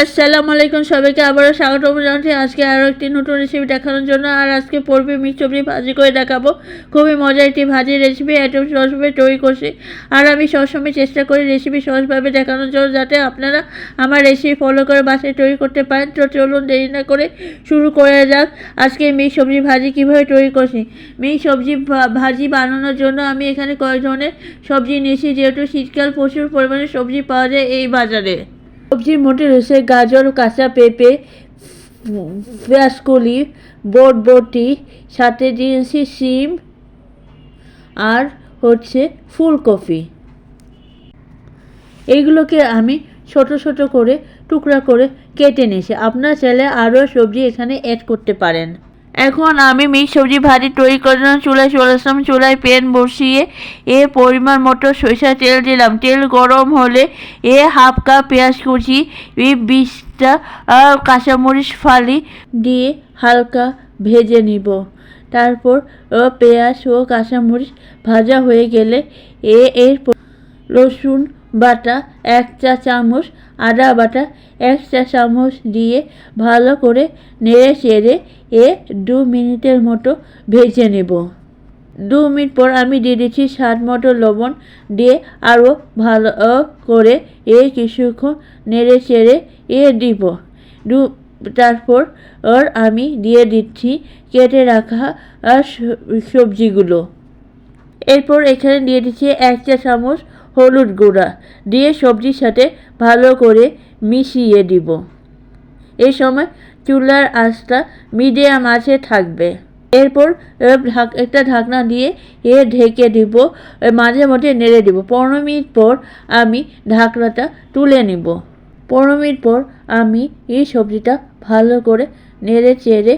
আসসালামু আলাইকুম, সবাইকে আবারও স্বাগতম জানাচ্ছি আজকে আরও একটি নতুন রেসিপি দেখানোর জন্য। আর আজকে পর্বে মিক্স সবজি ভাজি করে দেখাবো। খুবই মজার একটি ভাজি রেসিপি, একদম সহজভাবে তৈরি করছি। আর আমি সবসময় চেষ্টা করি রেসিপি সহজভাবে দেখানোর জন্য, যাতে আপনারা আমার রেসিপি ফলো করে বাসায় তৈরি করতে পারেন। তো চলুন দেরি না করে শুরু করে যাক। আজকে মিক্স সবজি ভাজি কীভাবে তৈরি করছি। মিক্স সবজি ভাজি বানানোর জন্য আমি এখানে কয়েক ধরনের সবজি নিয়েছি, যেহেতু শীতকাল প্রচুর পরিমাণে সবজি পাওয়া যায় এই বাজারে। সবজির মধ্যে রয়েছে গাজর, কাঁচা পেঁপে, পেঁয়াজকলি, বরবটি, সাথে দিয়েছি শিম আর হচ্ছে ফুলকপি। এইগুলোকে আমি ছোট ছোট করে টুকরা করে কেটে নিয়েছি। আপনারা চাইলে আরও সবজি এখানে অ্যাড করতে পারেন। এখন আমি মিক্স সবজি ভাজি তৈরি করার জন্য চুলায় চলে আসলাম। চুলায় প্যান বসিয়ে পরিমাণ মতো সরিষার তেল দিলাম। তেল গরম হলে হাফ কাপ পেঁয়াজ কুচি, 20টা কাঁচামরিচ ফালি দিয়ে হালকা ভেজে নিব। তারপর পেঁয়াজ ও কাঁচামরিচ ভাজা হয়ে গেলে এর রসুন বাটা 1 চা চামচ, আদা বাটা 1 চা চামচ দিয়ে ভালো করে নেড়ে চেড়ে 2 মিনিটের মতো ভেজে নেব। 2 মিনিট পর আমি দিয়ে দিচ্ছি স্বাদ মতো লবণ, দিয়ে আরও ভালো করে কিছুক্ষণ নেড়ে চেড়ে দিব। তারপর আমি দিয়ে দিচ্ছি কেটে রাখা সবজিগুলো। এরপর এখানে দিয়ে দিচ্ছি 1 চা চামচ হলুদ গুঁড়া দিয়ে সবজির সাথে ভালো করে মিশিয়ে দিব। এই সময় চুলার আঁচটা মিডিয়াম আঁচে থাকবে। এরপর একটা ঢাকনা দিয়ে ঢেকে দিব, মাঝে মধ্যে নেড়ে দিব। 15 মিনিট পর আমি ঢাকনাটা তুলে নিব। 15 মিনিট পর আমি এই সবজিটা ভালো করে নেড়ে চেড়ে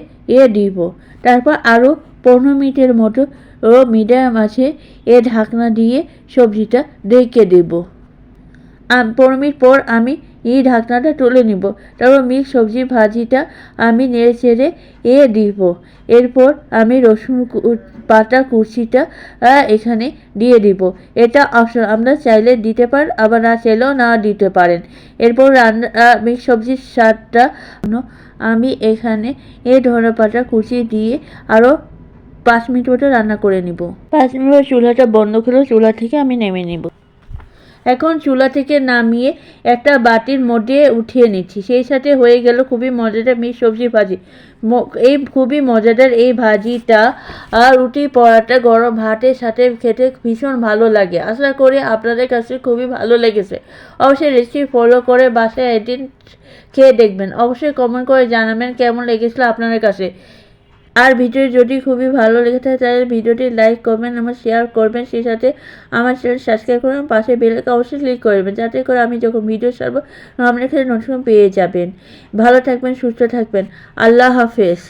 দিব। তারপর আরও 15 মিনিটের মতো মিডিয়াম আছে ঢাকনা দিয়ে সবজিটা ঢেকে দেব। 15 মিনিট পর আমি এই ঢাকনাটা তুলে নিব। তারপর মিক্স সবজি ভাজিটা আমি নেড়ে চেড়ে দিব। এরপর আমি রসুন বাটা কুচিটা এখানে দিয়ে দিব। এটা অপশন, আমরা চাইলে দিতে পারেন, আবার না চাইলেও না দিতে পারেন। এরপর মিক্স সবজির স্বাদটা আমি এখানে ধনে পাতা কুচি দিয়ে আরও 5 মিনিট মতো রান্না করে নিব। 5 মিনিট চুলাটা বন্ধ করে চুলা থেকে আমি নেমে নিব। এখন চুলা থেকে নামিয়ে একটা বাটির মধ্যে উঠিয়ে নিচ্ছি। সেই সাথে হয়ে গেল খুবই মজাদার মিক্স সবজি ভাজি। খুবই মজাদার এই ভাজিটা আর রুটি, পরোটা, গরম ভাতের সাথে খেতে ভীষণ ভালো লাগে। আশা করি আপনাদের কাছে খুবই ভালো লেগেছে। অবশ্যই রেসিপি ফলো করে বাসায় একদিন খেয়ে দেখবেন। অবশ্যই কমেন্ট করে জানাবেন কেমন লেগেছিল আপনাদের কাছে। আর ভিডিও যদি খুবই ভালো লেগে থাকে তাহলে ভিডিওটি লাইক করবেন, আমার শেয়ার করবেন, সেই সাথে আমার চ্যানেল সাবস্ক্রাইব করবেন, পাশে বেল আইকন অবশ্যই ক্লিক করবেন, যাতে করে আমি যখন ভিডিও ছাড়বো আপনার কাছে নোটিফিকেশন পেয়ে যাবেন। ভালো থাকবেন, সুস্থ থাকবেন। আল্লাহ হাফেজ।